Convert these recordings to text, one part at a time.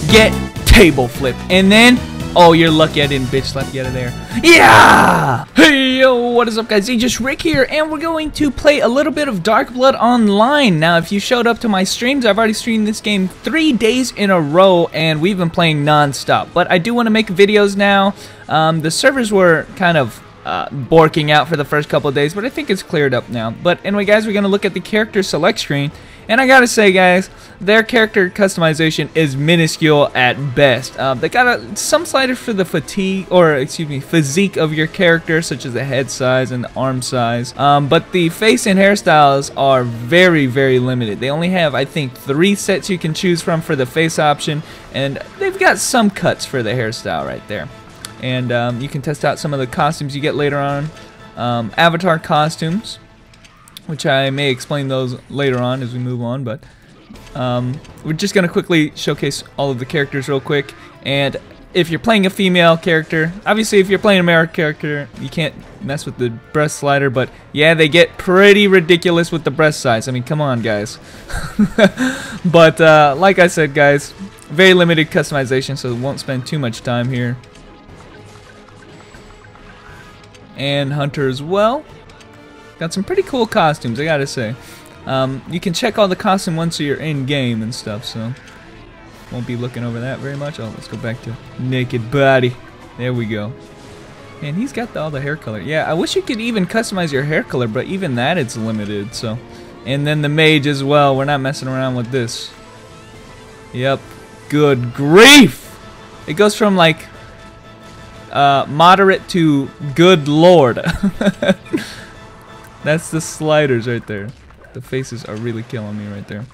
get table flip. And then, oh, you're lucky I didn't bitch slap you out of there. Yeah! Hey, yo, what is up, guys? Just Rick here, and we're going to play a little bit of Dark Blood Online. Now, if you showed up to my streams, I've already streamed this game 3 days in a row, and we've been playing non-stop. But I do want to make videos now. The servers were kind of borking out for the first couple of days, but I think it's cleared up now. But anyway, guys, we're going to look at the character select screen. And I gotta say, guys, their character customization is minuscule at best. They got some sliders for the physique of your character, such as the head size and the arm size. But the face and hairstyles are very, very limited. They only have, I think, 3 sets you can choose from for the face option, and they've got some cuts for the hairstyle right there. And you can test out some of the costumes you get later on. Avatar costumes, which I may explain those later on as we move on, but we're just going to quickly showcase all of the characters real quick. And if you're playing a female character, obviously if you're playing a male character, you can't mess with the breast slider, but yeah, they get pretty ridiculous with the breast size. I mean, come on, guys. But like I said, guys, very limited customization, so won't spend too much time here. And Hunter as well. Got some pretty cool costumes, I gotta say. You can check all the costume once you're in game and stuff, so won't be looking over that very much. Oh, let's go back to naked body. There we go. And he's got all the hair color. Yeah, I wish you could even customize your hair color, but even that it's limited. So, and then the mage as well. We're not messing around with this. Yep. Good grief! It goes from like moderate to good lord. That's the sliders right there. The faces are really killing me right there.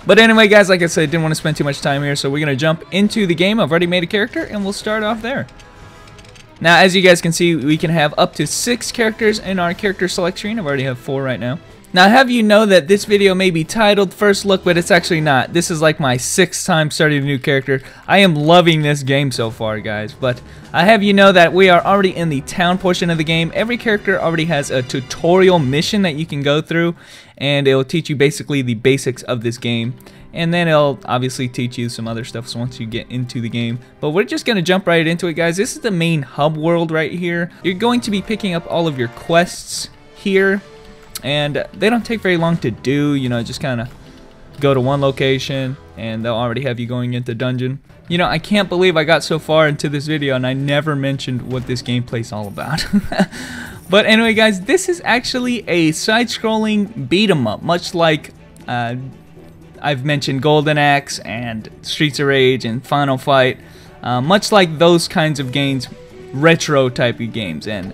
But anyway, guys, like I said, didn't want to spend too much time here, so we're going to jump into the game. I've already made a character, and we'll start off there. Now, as you guys can see, we can have up to 6 characters in our character select screen. I've already have 4 right now. Now, I have you know that this video may be titled First Look, but it's actually not. This is like my 6th time starting a new character. I am loving this game so far, guys. But I have you know that we are already in the town portion of the game. Every character already has a tutorial mission that you can go through, and it will teach you basically the basics of this game. And then it'll obviously teach you some other stuff once you get into the game. But we're just going to jump right into it, guys. This is the main hub world right here. You're going to be picking up all of your quests here. And they don't take very long to do, you know, just kind of go to one location and they'll already have you going into dungeon. You know, I can't believe I got so far into this video and I never mentioned what this gameplay's all about. But anyway, guys, this is actually a side-scrolling beat-em-up, much like I've mentioned Golden Axe and Streets of Rage and Final Fight, much like those kinds of games, retro type of games. And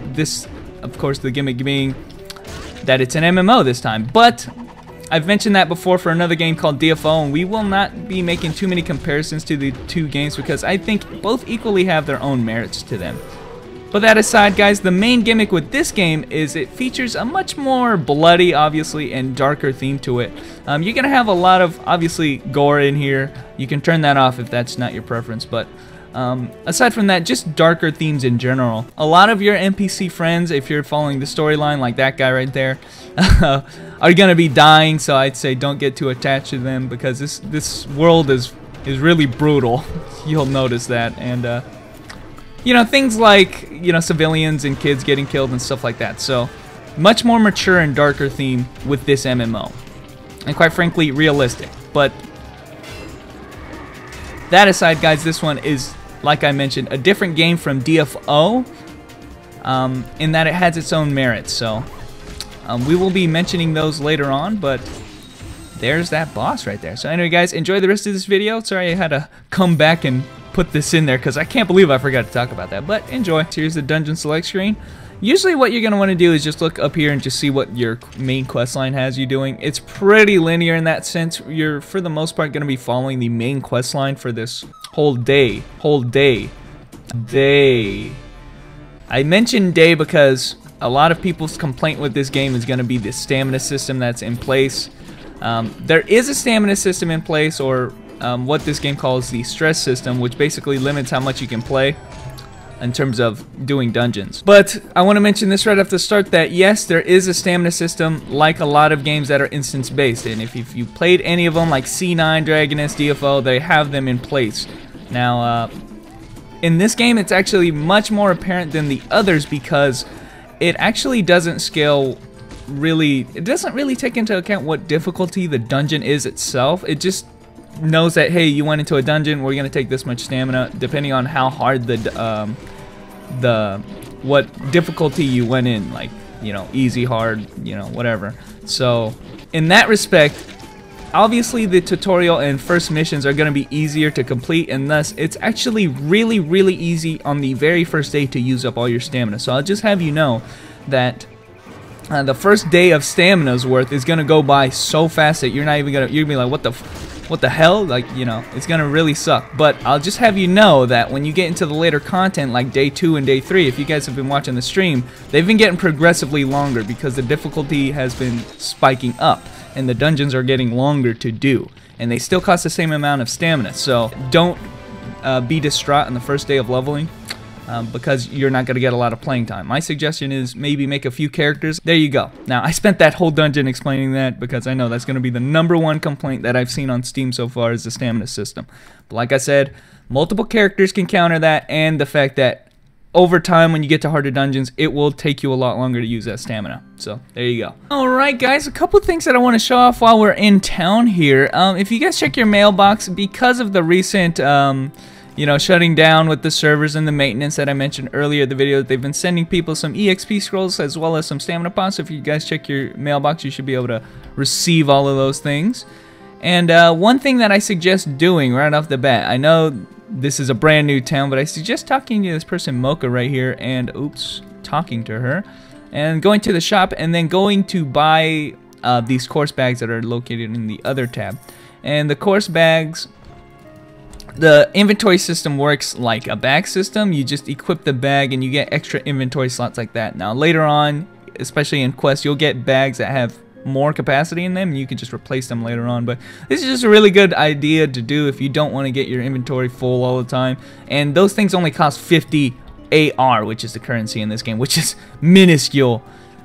this, of course, the gimmick being that it's an MMO this time, but I've mentioned that before for another game called DFO, and we will not be making too many comparisons to the 2 games because I think both equally have their own merits to them. But that aside, guys, the main gimmick with this game is it features a much more bloody, obviously, and darker theme to it. You're going to have a lot of, obviously, gore in here. You can turn that off if that's not your preference, but aside from that, just darker themes in general. A lot of your NPC friends, if you're following the storyline like that guy right there, are gonna be dying, so I'd say don't get too attached to them because this world is really brutal. You'll notice that. And you know, things like, you know, civilians and kids getting killed and stuff like that. So much more mature and darker theme with this MMO, and quite frankly realistic. But that aside, guys, this one is, like I mentioned, a different game from DFO in that it has its own merits. So we will be mentioning those later on, but there's that boss right there. So anyway, guys, enjoy the rest of this video. Sorry I had to come back and put this in there because I can't believe I forgot to talk about that, but enjoy. So here's the dungeon select screen. Usually what you're going to want to do is just look up here and just see what your main quest line has you doing. It's pretty linear in that sense. You're, for the most part, going to be following the main quest line for this whole day. I mentioned day because a lot of people's complaint with this game is going to be the stamina system that's in place. There is a stamina system in place, or what this game calls the stress system, which basically limits how much you can play. in terms of doing dungeons. But I want to mention this right off the start that yes, there is a stamina system like a lot of games that are instance based, and if you played any of them like C9, Dragonist, DFO, they have them in place. Now in this game it's actually much more apparent than the others because it actually doesn't scale really, it doesn't really take into account what difficulty the dungeon is itself. It just knows that, hey, you went into a dungeon, we're gonna take this much stamina depending on how hard what difficulty you went in, like, you know, easy, hard, you know, whatever. So in that respect, obviously the tutorial and first missions are gonna be easier to complete, and thus it's actually really easy on the very first day to use up all your stamina. So I'll just have you know that the first day of stamina's worth is gonna go by so fast that you're gonna be like, what the hell? Like, you know, it's gonna really suck. But I'll just have you know that when you get into the later content, like day 2 and day 3, if you guys have been watching the stream, they've been getting progressively longer because the difficulty has been spiking up and the dungeons are getting longer to do, and they still cost the same amount of stamina. So don't be distraught on the first day of leveling. Because you're not going to get a lot of playing time. My suggestion is maybe make a few characters. There you go. Now, I spent that whole dungeon explaining that because I know that's going to be the #1 complaint that I've seen on Steam so far is the stamina system. But like I said, multiple characters can counter that, and the fact that over time when you get to harder dungeons, it will take you a lot longer to use that stamina. So there you go. Alright guys, a couple things that I want to show off while we're in town here. If you guys check your mailbox, because of the recent you know, shutting down with the servers and the maintenance that I mentioned earlier in the video, they've been sending people some EXP scrolls as well as some stamina pots. So if you guys check your mailbox, you should be able to receive all of those things. And one thing that I suggest doing right off the bat, I know this is a brand new town, but I suggest talking to this person Mocha right here and, oops, talking to her, and going to the shop and then going to buy these course bags that are located in the other tab. And the course bags, the inventory system works like a bag system. You just equip the bag and you get extra inventory slots like that. Now later on, especially in quests, you'll get bags that have more capacity in them and you can just replace them later on. But this is just a really good idea to do if you don't want to get your inventory full all the time. And those things only cost 50 AR, which is the currency in this game, which is minuscule.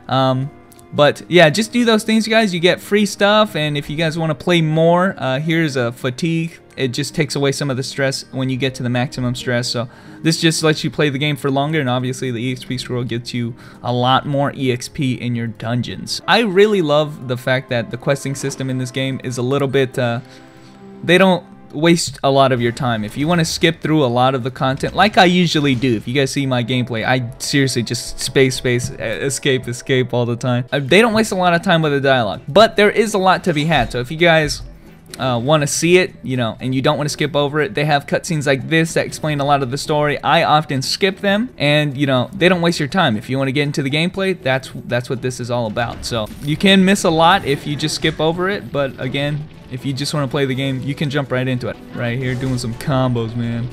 But yeah, just do those things, guys. You get free stuff, and if you guys want to play more, here's a fatigue. It just takes away some of the stress when you get to the maximum stress. So this just lets you play the game for longer, and obviously the EXP scroll gets you a lot more EXP in your dungeons. I really love the fact that the questing system in this game is a little bit, they don't waste a lot of your time. If you want to skip through a lot of the content, like I usually do, if you guys see my gameplay, I seriously just space, escape all the time. They don't waste a lot of time with the dialogue, but there is a lot to be had. So if you guys want to see it, you know, and you don't want to skip over it, they have cutscenes like this that explain a lot of the story. I often skip them, and you know, they don't waste your time. If you want to get into the gameplay, that's what this is all about. So you can miss a lot if you just skip over it, but again, if you just want to play the game, you can jump right into it. Right here, doing some combos, man.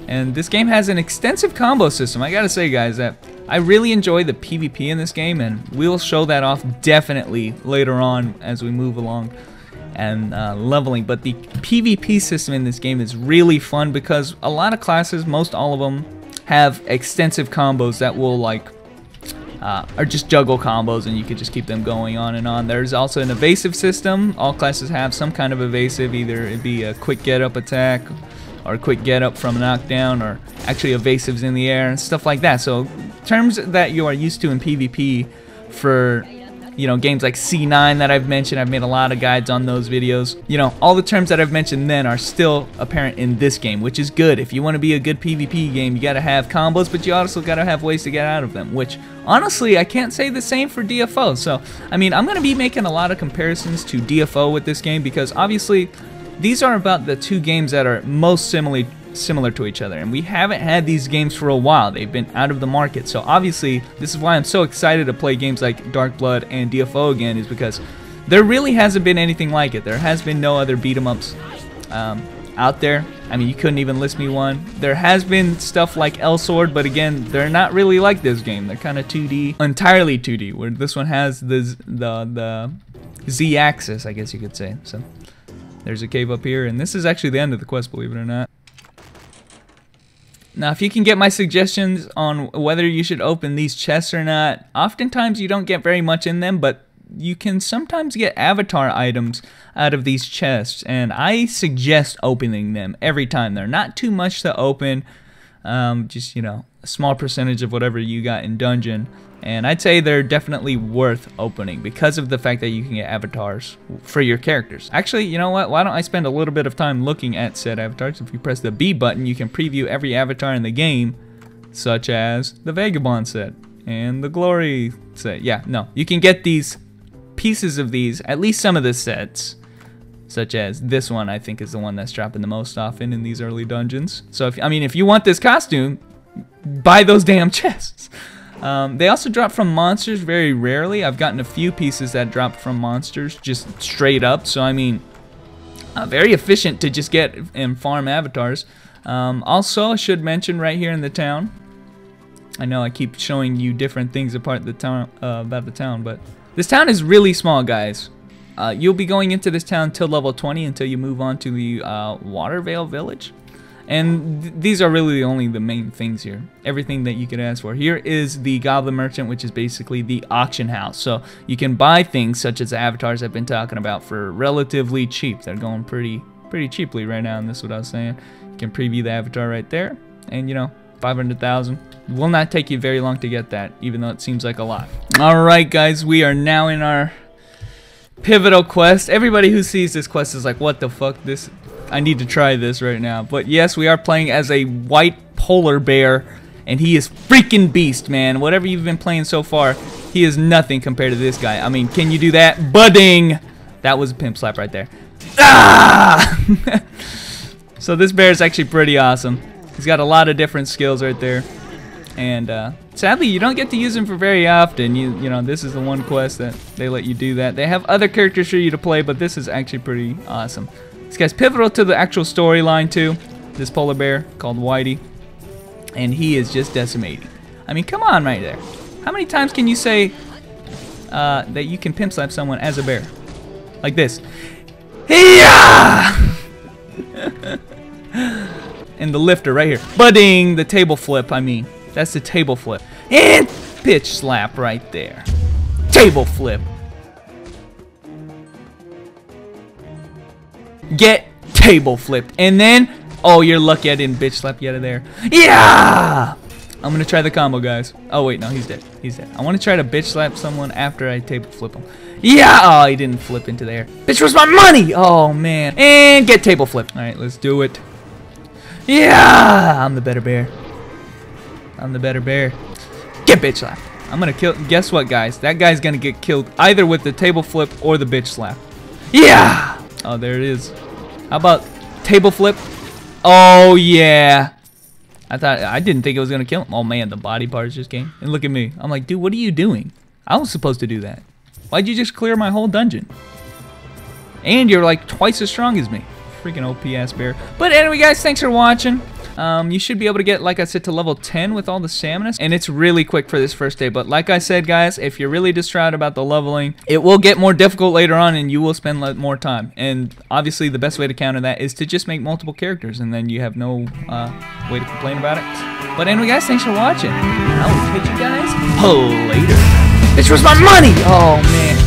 And this game has an extensive combo system. I gotta say, guys, that I really enjoy the PvP in this game, and we'll show that off definitely later on as we move along and leveling. But the PvP system in this game is really fun because a lot of classes, most all of them, have extensive combos that will like or just juggle combos, and you could just keep them going on and on. There's also an evasive system. All classes have some kind of evasive, either it be a quick get up attack or a quick get up from a knockdown, or actually evasives in the air and stuff like that. So terms that you are used to in PvP for, you know, games like C9 that I've mentioned, I've made a lot of guides on those videos. You know, all the terms that I've mentioned then are still apparent in this game, which is good. If you want to be a good PvP game, you gotta have combos, but you also gotta have ways to get out of them, which honestly, I can't say the same for DFO. So, I mean, I'm gonna be making a lot of comparisons to DFO with this game because obviously these are about the two games that are most similar to each other, and we haven't had these games for a while. They've been out of the market, so obviously this is why I'm so excited to play games like Dark Blood and DFO again, is because there really hasn't been anything like it. There has been no other beat 'em ups out there. I mean, you couldn't even list me one. There has been stuff like L-Sword, but again, they're not really like this game. They're kind of 2D, entirely 2D, where this one has the Z-axis, I guess you could say. So there's a cave up here, and this is actually the end of the quest, believe it or not. Now, if you can get my suggestions on whether you should open these chests or not, oftentimes you don't get very much in them, but you can sometimes get avatar items out of these chests, and I suggest opening them every time. They're not too much to open, just, you know, a small percentage of whatever you got in dungeon, and I'd say they're definitely worth opening because of the fact that you can get avatars for your characters. Actually, you know what? Why don't I spend a little bit of time looking at said avatars? If you press the B button, you can preview every avatar in the game, such as the Vagabond set and the Glory set. Yeah, no, you can get these pieces of these, at least some of the sets, such as this one. I think is the one that's dropping the most often in these early dungeons. So if you want this costume, buy those damn chests. They also drop from monsters very rarely. I've gotten a few pieces that drop from monsters just straight up, so I mean, very efficient to just get and farm avatars. Also, I should mention right here in the town, I know I keep showing you different things about the town, but this town is really small, guys. You'll be going into this town till level 20 until you move on to the Watervale Village. And these are really only the main things here. Everything that you could ask for. Here is the Goblin Merchant, which is basically the auction house. So you can buy things such as avatars I've been talking about for relatively cheap. They're going pretty cheaply right now, and this is what I was saying. You can preview the avatar right there, and you know, 500,000. Will not take you very long to get that, even though it seems like a lot. Alright guys, we are now in our pivotal quest. Everybody who sees this quest is like, what the fuck, this, I need to try this right now. But yes, we are playing as a white polar bear, and he is freaking beast, man. Whatever you've been playing so far, he is nothing compared to this guy. I mean, can you do that? Budding! That was a pimp slap right there. Ah! So this bear is actually pretty awesome. He's got a lot of different skills right there. And sadly, you don't get to use him for very often. You know, this is the one quest that they let you do that. They have other characters for you to play, but this is actually pretty awesome. This guy's pivotal to the actual storyline too. This polar bear called Whitey, and he is just decimating. I mean, come on, right there. How many times can you say that you can pimp slap someone as a bear? Like this. Yeah! And the lifter right here. Budding! The table flip, I mean. That's the table flip. And pitch slap right there. Table flip. Get table flipped. And then, oh, you're lucky I didn't bitch slap you out of there. Yeah! I'm going to try the combo, guys. Oh, wait, no, he's dead. He's dead. I want to try to bitch slap someone after I table flip him. Yeah! Oh, he didn't flip into there. Bitch, where's my money? Oh, man. And get table flipped. All right, let's do it. Yeah! I'm the better bear. I'm the better bear. Get bitch slap. I'm gonna kill. Guess what, guys? That guy's gonna get killed either with the table flip or the bitch slap. Yeah! Oh, there it is. How about table flip? Oh, yeah. I didn't think it was gonna kill him. Oh, man, the body parts just came. And look at me. I'm like, dude, what are you doing? I was supposed to do that. Why'd you just clear my whole dungeon? And you're like twice as strong as me. Freaking OP ass bear. But anyway, guys, thanks for watching. You should be able to get, like I said, to level 10 with all the stamina, and it's really quick for this first day. But like I said, guys, if you're really distraught about the leveling, it will get more difficult later on, and you will spend more time. And obviously, the best way to counter that is to just make multiple characters, and then you have no way to complain about it. But anyway, guys, thanks for watching. I will catch you guys later. Bitch, where's my money? Oh, man.